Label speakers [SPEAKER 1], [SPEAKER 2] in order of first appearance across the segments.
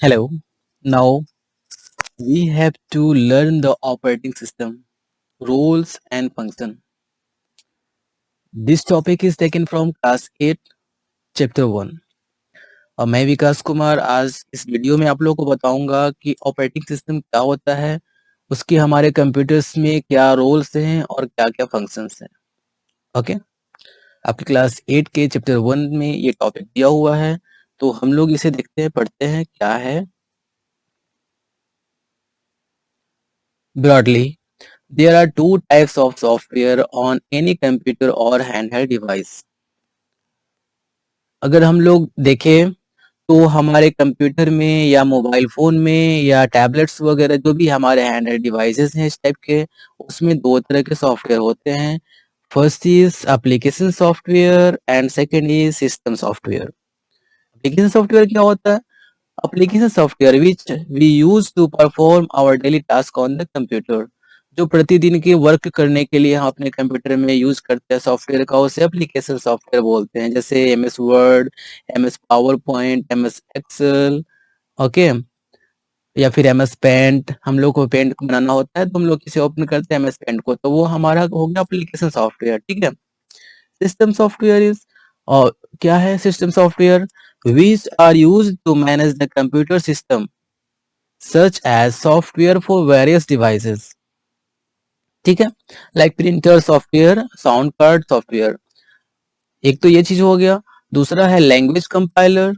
[SPEAKER 1] Hello. Now we have to learn the operating system, roles and function. This topic is taken from class 8, chapter 1. और मैं विकास कुमार आज इस video में आप लोगों को बताऊंगा कि ऑपरेटिंग सिस्टम क्या होता है, उसके हमारे कंप्यूटर्स में क्या रोल्स हैं और क्या-क्या फंक्शंस हैं। ओके, आपकी क्लास 8 के चैप्टर 1 में ये टॉपिक दिया हुआ है, तो हम लोग इसे देखते हैं, पढ़ते हैं क्या है। Broadly there are two types of software on any computer or handheld device. अगर हम लोग देखें तो हमारे कंप्यूटर में या मोबाइल फोन में या टैबलेट्स वगैरह जो भी हमारे हैंडहेल्ड डिवाइसेस हैं इस टाइप के, उसमें दो तरह के सॉफ्टवेयर होते हैं। First is application software and second is system software. Application software क्या होता है? Application software which we use to perform our daily task on the computer. जो प्रतिदिन के वर्क करने के लिए हम अपने कंप्यूटर में यूज करते हैं सॉफ्टवेयर का, उसे एप्लीकेशन सॉफ्टवेयर बोलते हैं। जैसे MS Word, MS PowerPoint, MS Excel, okay, या फिर एमएस पेंट। हम लोग को पेंट बनाना होता है तो हम लोग किसे ओपन करते हैं, एमएस पेंट को, तो वो हमारा हो गया एप्लीकेशन सॉफ्टवेयर। ठीक है। सिस्टम सॉफ्टवेयर इज, और क्या है system software? which are used to manage the computer system such as software for various devices। ठीक है, like printer software, sound card software. एक तो ये चीज हो गया। दूसरा है लैंग्वेज कंपाइलर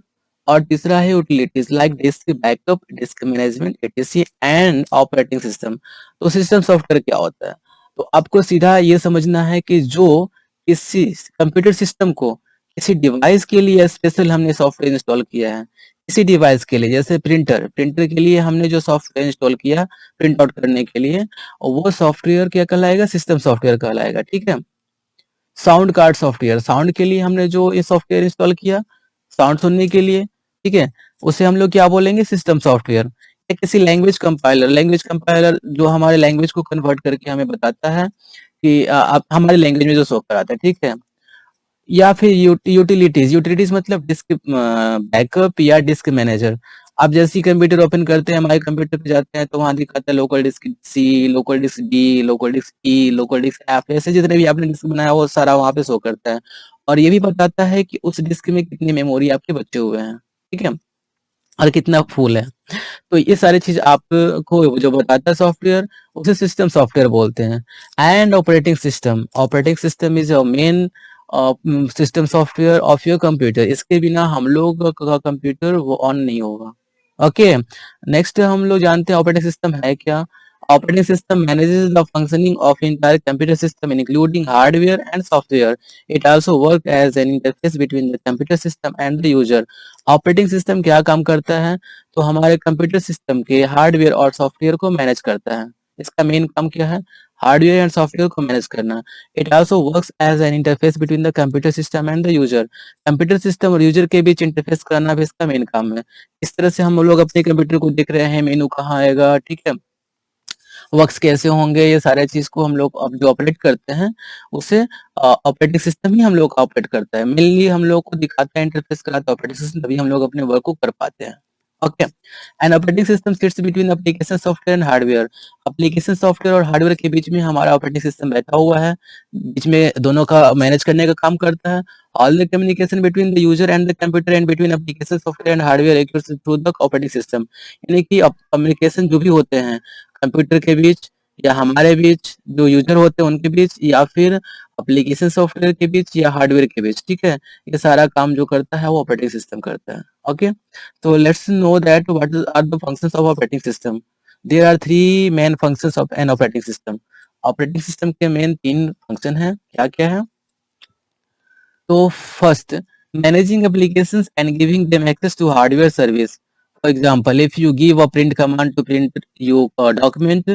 [SPEAKER 1] और तीसरा है utilities like disk backup, disk management, etc and operating system. तो सिस्टम सॉफ्टवेयर क्या होता है? तो आपको सीधा ये समझना है कि जो किसी कंप्यूटर सिस्टम को किसी डिवाइस के लिए स्पेशल हमने सॉफ्टवेयर इंस्टॉल किया है, किसी डिवाइस के लिए, जैसे प्रिंटर, प्रिंटर के लिए हमने जो सॉफ्टवेयर इंस्टॉल किया प्रिंट आउट करने के लिए, वो सॉफ्टवेयर क्या कहलाएगा? सिस्टम सॉफ्टवेयर कहलाएगा। ठीक है। साउंड कार्ड सॉफ्टवेयर, साउंड के लिए हमने जो ये सॉफ्टवेयर इंस्टॉल किया साउंड सुनने के लिए, ठीक है, उसे हम लोग क्या बोलेंगे? System software. या किसी लैंग्वेज कंपाइलर, लैंग्वेज कंपाइलर जो हमारे लैंग्वेज को कन्वर्ट करके हमें बताता है कि आप हमारे लैंग्वेज में जो शो कराता है। ठीक है। या फिर यूटिलिटीज, यूटिलिटीज मतलब डिस्क बैकअप या डिस्क मैनेजर। आप जैसे ही कंप्यूटर ओपन करते हैं, हमारे कंप्यूटर पे जाते हैं तो वहां दिखाता है local disk C, local disk D, local disk E, local disk F, ऐसे जितने भी आपने डिस्क बनाया वो सारा वहां पे शो करता है। और ये भी बताता है कि उस डिस्क में कितनी मेमोरी आपके बचे हुए हैं, ठीक है, और कितना फुल है। तो ये सारी चीज आपको जो बताता है सॉफ्टवेयर, उसे सिस्टम सॉफ्टवेयर बोलते हैं। And operating system, operating system is main system software of your computer. इसके बिना हम लोग का कंप्यूटर वो ऑन नहीं होगा। ओके, नेक्स्ट हम लोग जानते हैं ऑपरेटिंग सिस्टम है क्या। Operating system manages the functioning of entire computer system including hardware and software. It also work as an interface between the computer system and the user. Operating system क्या काम करता है? तो हमारे कंप्यूटर सिस्टम के hardware और software को manage करता है। इसका मेन काम क्या है? हार्डवेयर एंड सॉफ्टवेयर को मैनेज करना। It also works as an interface between the computer system and the user. Computer system और यूजर के बीच इंटरफेस करना भी इसका मेन काम है। इस तरह से हम लोग अपने कंप्यूटर को देख रहे हैं, मेनू कहाँ आएगा, ठीक है, वर्क्स कैसे होंगे, ये सारे चीज को हम लोग अब जो ऑपरेट करते हैं उसे ऑपरेटिंग सिस्टम ही हम लोग का ऑपरेट करता है। मेनली हम लोग को दिखाता है, इंटरफेस कराता है ऑपरेटिंग सिस्टम, तभी हम लोग अपने वर्क को कर पाते हैं। Okay, and operating system sits between application software and hardware. Application software और हार्डवेयर के बीच में हमारा ऑपरेटिंग सिस्टम बैठा हुआ है, बीच में दोनों का मैनेज करने का काम करता है। All the communication between the user and the computer and between application software and hardware occurs through the operating system. यानी कि कम्युनिकेशन जो भी होते हैं कंप्यूटर के बीच या हमारे बीच, जो यूजर होते हैं उनके बीच, या फिर एप्लीकेशन सॉफ्टवेयर के बीच या हार्डवेयर के बीच, ठीक है, ये सारा काम जो करता है वो ऑपरेटिंग सिस्टम करता है। Okay, so let's know that what are the functions of operating system. There are three main functions of an operating system. Operating system के मेन तीन फंक्शन हैं, क्या क्या है? तो first, managing applications and giving them access to hardware service. For example, if you give a print command to print your document,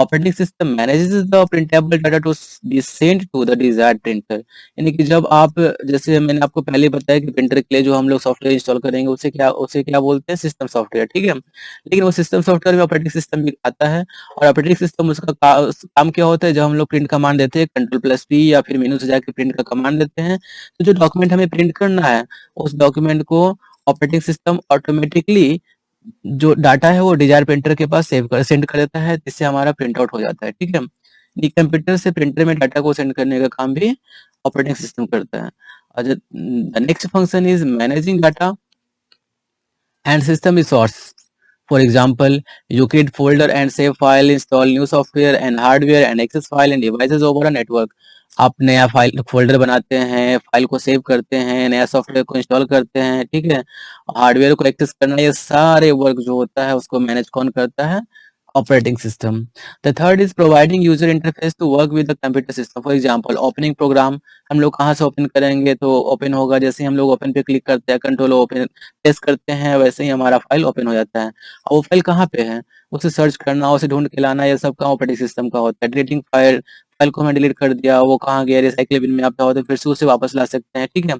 [SPEAKER 1] operating system manages the printable data to be sent to the desired printer। यानी कि जब आप, जैसे मैंने आपको पहले बताया कि प्रिंटर के लिए जो हम लोग सॉफ्टवेयर इंस्टॉल करेंगे उसे क्या बोलते हैं? System software. ठीक है, लेकिन वो सिस्टम सॉफ्टवेयर में ऑपरेटिंग सिस्टम भी आता है। और ऑपरेटिंग सिस्टम उसका काम क्या होता है? जब हम लोग प्रिंट कमांड देते हैं, कंट्रोल+P या फिर मेनू से जाके प्रिंट का कमांड देते हैं, तो जो डॉक्यूमेंट हमें प्रिंट करना है उस डॉक्यूमेंट को ऑपरेटिंग सिस्टम ऑटोमेटिकली जो डाटा है वो डिजायर प्रिंटर के पास सेंड कर देता है, जिससे हमारा प्रिंट आउट हो जाता है, ठीक है। ये कंप्यूटर से प्रिंटर में डाटा को सेंड करने का काम भी ऑपरेटिंग सिस्टम करता है। और जो next function is managing data and system resource. For example, you create folder and save file, install new software and hardware and access file and devices over a network. आप नया file folder बनाते हैं, file को save करते हैं, नया software को install करते हैं, ठीक है। हार्डवेयर को एक्सेस करना, ये सारे वर्क जो होता है उसको मैनेज कौन करता है? Operating system. The third is providing user interface to work with the computer system. For example, opening program हम लोग कहाँ से ओपन करेंगे? तो ओपन होगा जैसे ही हम लोग ओपन पे क्लिक करते हैं, कंट्रोल ओपन प्रेस करते हैं, वैसे ही हमारा फाइल ओपन हो जाता है। और वो फाइल कहाँ पे है? उसे सर्च करना, उसे ढूंढ के लाना, ये सब काम ऑपरेटिंग सिस्टम का होता है। डिलीटिंग फाइल, फाइल को हमने डिलीट कर दिया, वो कहाँ गया? रिसाइकल बिन में आप चाहो तो फिर से उसे वापस ला सकते हैं, ठीक है।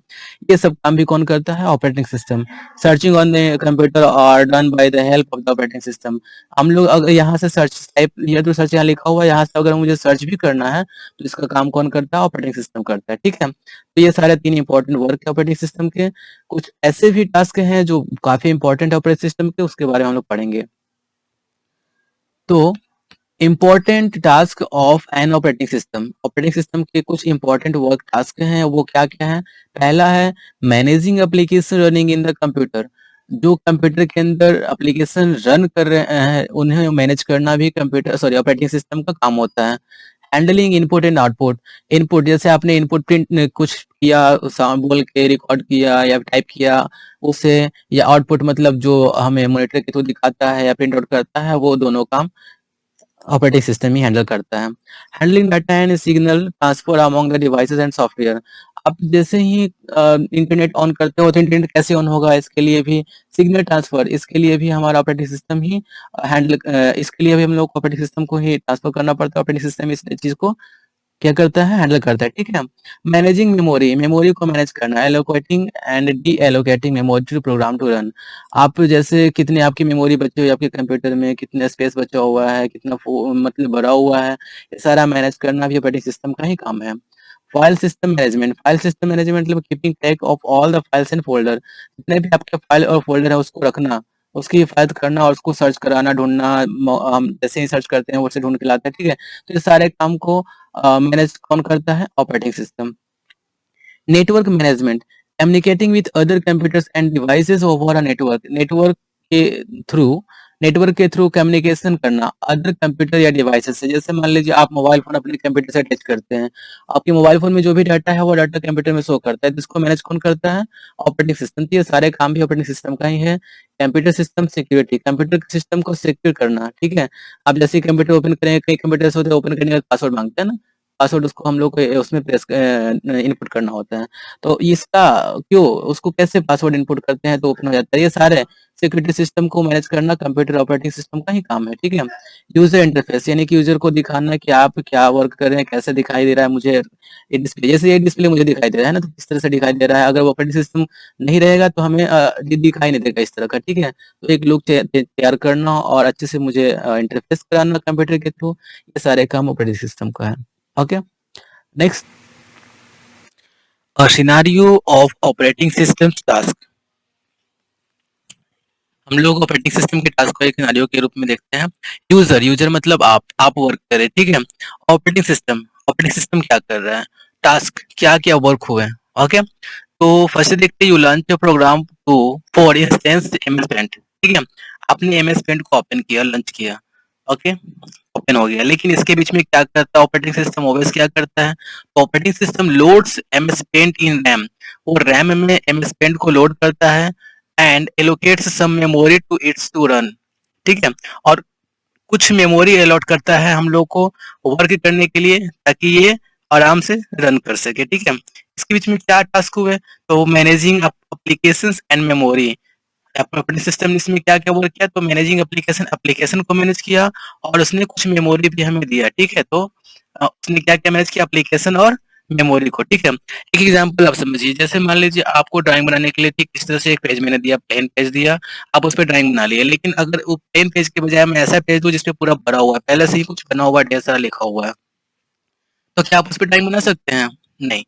[SPEAKER 1] ये सब काम भी कौन करता है? Operating system. Searching on the computer are done by the help of the operating system. हम लोग अगर यहाँ से सर्च टाइप, ये तो सर्च यहाँ लिखा हुआ है, यहाँ से अगर मुझे सर्च भी करना है तो इसका काम कौन करता है? ऑपरेटिंग सिस्टम करता है, ठीक है। तो ये सारे 3 इंपॉर्टेंट वर्क है ऑपरेटिंग सिस्टम के। कुछ ऐसे भी टास्क हैं जो काफी इंपॉर्टेंट है ऑपरेटिंग सिस्टम के, उसके बारे में हम लोग पढ़ेंगे। तो important task of an operating system, operating system के कुछ इंपॉर्टेंट वर्क टास्क हैं, वो क्या क्या है? पहला है managing application running in the computer. जो कंप्यूटर के अंदर एप्लीकेशन रन कर रहे हैं उन्हें मैनेज करना भी कंप्यूटर सॉरी ऑपरेटिंग सिस्टम का काम होता है। Handling input and output, input जैसे आपने इनपुट प्रिंट कुछ किया, बोल के रिकॉर्ड किया या टाइप किया उसे, या आउटपुट मतलब जो हमें मॉनिटर के थ्रू दिखाता है या प्रिंट आउट करता है, वो दोनों काम ऑपरेटिंग सिस्टम ही हैंडल करता है। Handling data and signal transfer among the devices and software. आप जैसे ही इंटरनेट ऑन करते हो तो इंटरनेट कैसे ऑन होगा? इसके लिए भी सिग्नल ट्रांसफर, इसके लिए भी हमारा ऑपरेटिंग सिस्टम ही हैंडल इसके लिए भी हम लोग ऑपरेटिंग सिस्टम को ही ट्रांसफर करना पड़ता है। ऑपरेटिंग सिस्टम इस चीज को क्या करता है? हैंडल करता है, ठीक है। मैनेजिंग मेमोरी, मेमोरी को मैनेज करना, allocating and deallocating memory to program to run. आप जैसे कितने आपकी मेमोरी बची हुई है आपके कंप्यूटर में, कितना स्पेस बचा हुआ है, कितना मतलब भरा हुआ है, ये सारा मैनेज करना भी ऑपरेटिंग सिस्टम का ही काम है। File system management, file system management मतलब keeping track of all the files and folder. जितने भी आपके फाइल और फोल्डर है उसको रखना, उसकी हिफाजत करना और उसको सर्च कराना, ढूंढना। हम जैसे ही सर्च करते हैं वैसे ढूंढ के लाते हैं, ठीक है। तो ये सारे काम को मैनेज कौन करता है? Operating system. Network management, communicating with other computers end devices over a network. के थ्रू नेटवर्क के थ्रू कम्युनिकेशन करना अदर कंप्यूटर या डिवाइसेस से। जैसे मान लीजिए आप मोबाइल फोन अपने कंप्यूटर से अटैच करते हैं, आपके मोबाइल फोन में जो भी डाटा है वो डाटा कंप्यूटर में शो करता है, तो इसको मैनेज कौन करता है? Operating system. तो ये सारे काम भी ऑपरेटिंग सिस्टम का ही है। Computer system security, computer system को सिक्योर करना, ठीक है। आप जैसे कंप्यूटर ओपन करेंगे, कई कंप्यूटर होते हैं ओपन करने का पासवर्ड मांगते हैं ना, पासवर्ड उसको हम लोग को उसमें प्रेस इनपुट करना होता है। तो इसका क्यों, उसको कैसे पासवर्ड इनपुट करते हैं तो ओपन हो जाता है? ये सारे सिक्योरिटी सिस्टम को मैनेज करना कंप्यूटर ऑपरेटिंग सिस्टम का ही काम है, ठीक है। यूजर इंटरफेस यानी कि यूजर को दिखाना कि आप क्या वर्क कर रहे हैं, कैसे दिखाई दे रहा है मुझे ये डिस्प्ले। जैसे ये डिस्प्ले मुझे दिखाई दे रहा है ना, तो इस तरह से दिखाई दे रहा है। अगर वो ऑपरेटिंग सिस्टम नहीं रहेगा तो हमें दिखाई नहीं देगा इस तरह का, ठीक है। तो एक लुक तैयार करना और अच्छे से मुझे इंटरफेस कराना कंप्यूटर के थ्रू, ये सारे काम ऑपरेटिंग सिस्टम का है। Okay, next, a scenario of operating system task। हम लोग ऑपरेटिंग सिस्टम के टास्क को एक सिनेरियो के रूप में देखते हैं। यूजर, यूजर मतलब आप वर्क करें, ठीक है। ऑपरेटिंग सिस्टम क्या कर रहा है? टास्क, क्या क्या वर्क हुए, ओके। तो फर्स्ट देखते हैं, you launch program to for instance MS Paint, ठीक है। आपने एमएस पेंट को ओपन किया, लॉन्च किया, ओके, ओपन हो गया। लेकिन इसके बीच में क्या करता है ऑपरेटिंग सिस्टम? ऑलवेज क्या करता है? तो operating system loads MS Paint in RAM, वो रैम में एमएस पेंट को लोड करता है and allocates some memory to its to run, ठीक है। और कुछ मेमोरी अलॉट करता है हम लोग को वर्क करने के लिए, ताकि ये आराम से रन कर सके, ठीक है। इसके बीच में क्या टास्क हुए? तो managing applications and memory, operating system ने इसमें क्या क्या वर्क किया? तो मैनेजिंग एप्लीकेशन, एप्लीकेशन को मैनेज किया और उसने कुछ मेमोरी भी हमें दिया, ठीक है। तो उसने क्या क्या मैनेज किया? एप्लीकेशन और मेमोरी को, ठीक है। एक एग्जांपल आप समझिए, जैसे मान लीजिए आपको ड्राइंग बनाने के लिए ठीक इस तरह से एक पेज मैंने दिया, प्लेन पेज दिया, आप उस पर ड्राइंग बना लिए। लेकिन अगर वो प्लेन पेज के बजाय मैं ऐसा पेज दूं जिसपे पूरा भरा हुआ है, पहले से ही कुछ बना हुआ है, ढेर सारा लिखा हुआ है, तो क्या आप उस पर ड्राइंग बना सकते हैं? नहीं,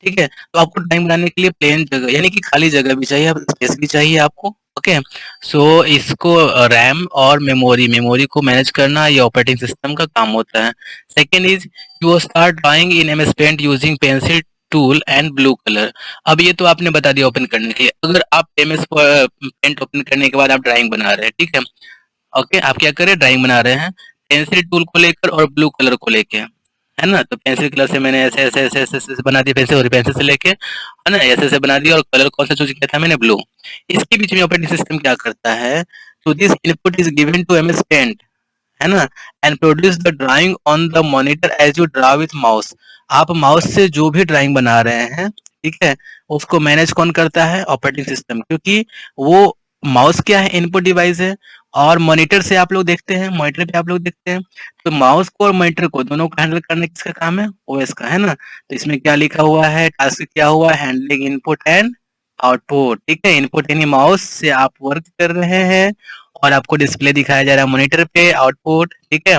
[SPEAKER 1] ठीक है। तो आपको ड्राइंग बनाने के लिए प्लेन जगह यानी कि खाली जगह भी चाहिए, स्पेस भी चाहिए आपको, ओके। सो इसको रैम और मेमोरी मेमोरी को मैनेज करना ये ऑपरेटिंग सिस्टम का काम होता है। Second is you start drawing in MS Paint using pencil tool and blue colour. अब ये तो आपने बता दिया ओपन करने के लिए। अगर आप एमएस पेंट ओपन करने के बाद आप ड्राइंग बना रहे हैं, ठीक है, ओके, आप क्या करें, ड्राइंग बना रहे हैं पेंसिल टूल को लेकर और ब्लू कलर को लेके, है ना। तो पेंसिल कलर से मैंने ऐसे ऐसे ऐसे ऐसे, ऐसे बना दिया पेंसिल, और पेंसिल से लेके, है ना, ऐसे ऐसे बना दिया, और कलर कौन सा चूज किया था मैंने, ब्लू। इसके बीच में ऑपरेटिंग सिस्टम क्या करता है, तो this input is given to MS Paint, है ना, and produce the drawing on the monitor as you draw with mouse. आप माउस से जो भी ड्राइंग बना रहे हैं, ठीक है, उसको मैनेज कौन करता है, ऑपरेटिंग सिस्टम, क्योंकि वो माउस क्या है, इनपुट डिवाइस है, और मॉनिटर से आप लोग देखते हैं, मॉनिटर पे आप लोग देखते हैं, तो माउस को और मॉनिटर को दोनों को हैंडल करने किसका काम है, ओएस का, है ना। तो इसमें क्या लिखा हुआ है, टास्क क्या हुआ, हैंडलिंग इनपुट एंड आउटपुट, ठीक है। इनपुट यानी माउस से आप वर्क कर रहे हैं, और आपको डिस्प्ले दिखाया जा रहा है मॉनिटर पे, आउटपुट, ठीक है।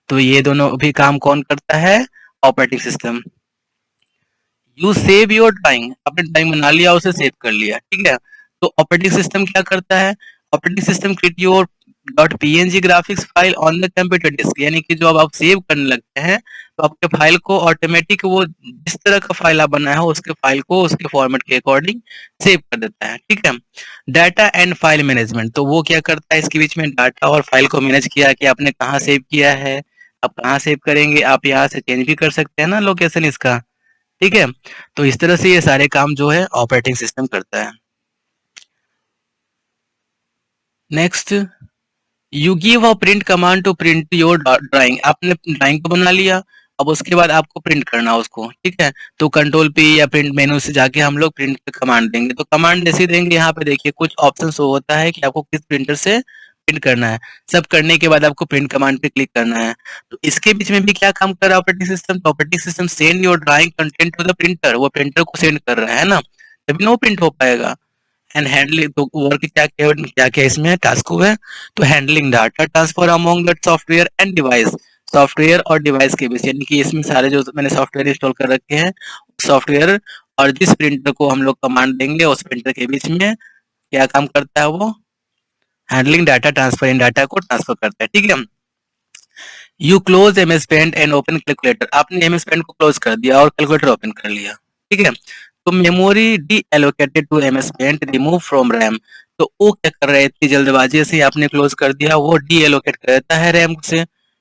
[SPEAKER 1] तो ये दोनों भी काम कौन करता है, operating system. You save your drawing, आपने ड्राइंग बना लिया, उसे सेव कर लिया, ठीक है। तो ऑपरेटिंग सिस्टम क्या करता है, operating system create your dot PNG graphics file on the computer disk, यानी कि जो अब आप सेव करने लगते हैं, तो आपके फाइल को ऑटोमेटिक वो जिस तरह का फाइल आप बनाया हो उसके फाइल को उसके फॉर्मेट के अकॉर्डिंग सेव कर देता है, ठीक है। डाटा एंड फाइल मैनेजमेंट, तो वो क्या करता है, इसके बीच में डाटा और फाइल को मैनेज किया कि आपने कहाँ सेव किया है, आप कहाँ सेव करेंगे, आप यहाँ से चेंज भी कर सकते हैं ना लोकेशन इसका, ठीक है। तो इस तरह से ये सारे काम जो है ऑपरेटिंग सिस्टम करता है। Next, you give a print command to print your drawing, आपने ड्राइंग को बना लिया, अब उसके बाद आपको प्रिंट करना उसको, ठीक है। तो कंट्रोल पी या प्रिंट मेनू से जाके हम लोग प्रिंट पे कमांड देंगे, तो कमांड जैसे ही देंगे, यहाँ पे देखिए कुछ ऑप्शन शो होता है कि आपको किस प्रिंटर से प्रिंट करना है। सब करने के बाद आपको प्रिंट कमांड पे क्लिक करना है। तो इसके बीच में भी क्या काम कर रहा है ऑपरेटिंग सिस्टम, तो operating system send your drawing content to the printer, वो प्रिंटर को सेंड कर रहा है ना, तभी ना वो प्रिंट हो पाएगा। एंड हैंडलिंग, तो वर्क क्या क्या इसमें टास्क हुआ है, तो handling data transfer among that software and device, software और डिवाइस के बीच, यानी कि इसमें सारे जो मैंने सॉफ्टवेयर इंस्टॉल कर रखे हैं, सॉफ्टवेयर और जिस प्रिंटर को हम लोग कमांड देंगे उस प्रिंटर के बीच में क्या काम करता है, वो हैंडलिंग डाटा ट्रांसफर, इन डाटा को ट्रांसफर करता है, ठीक है। You close MS Paint and open calculator, आपने एमएस पेंट को क्लोज कर दिया और कैलकुलेटर ओपन कर लिया, ठीक है। तो memory deallocated to MS Paint remove from RAM, तो वो क्या कर रहा है, इतनी जल्दबाजी से आपने क्लोज कर दिया, वो डी एलोकेट कर देता है रैम से,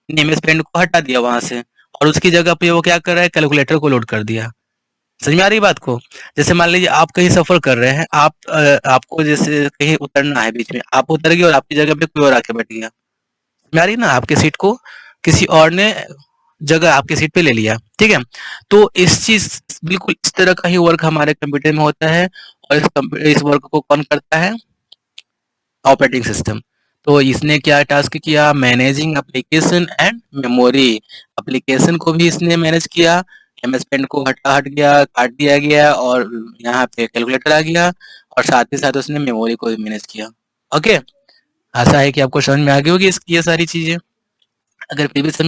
[SPEAKER 1] एमएस पेंट को हटा दिया वहां से, और उसकी जगह पे वो क्या कर रहा है, कैलकुलेटर को लोड कर दिया। समझ में आ रही बात को। जैसे मान लीजिए आप कहीं सफर कर रहे हैं, आपको जैसे कहीं उतरना है, बीच में आप उतर गए और आपकी जगह पे कोई और आके बैठ गया, समझ में आ रही ना, आपकी सीट को किसी और ने जगह आपकी सीट पे ले लिया, ठीक है। तो इस चीज बिल्कुल इस तरह का ही वर्क हमारे कंप्यूटर में होता है, और इस वर्क को कौन करता है, ऑपरेटिंग सिस्टम। तो इसने क्या टास्क किया, managing application and memory, application को भी इसने मैनेज किया, एमएस पेंट को हट गया, काट दिया गया, और यहाँ पे कैलकुलेटर आ गया, और साथ ही साथ उसने मेमोरी को भी मैनेज किया। ओके, आशा है कि आपको समझ में आ गई होगी इसकी ये सारी चीजें। अगर फिर भी समझ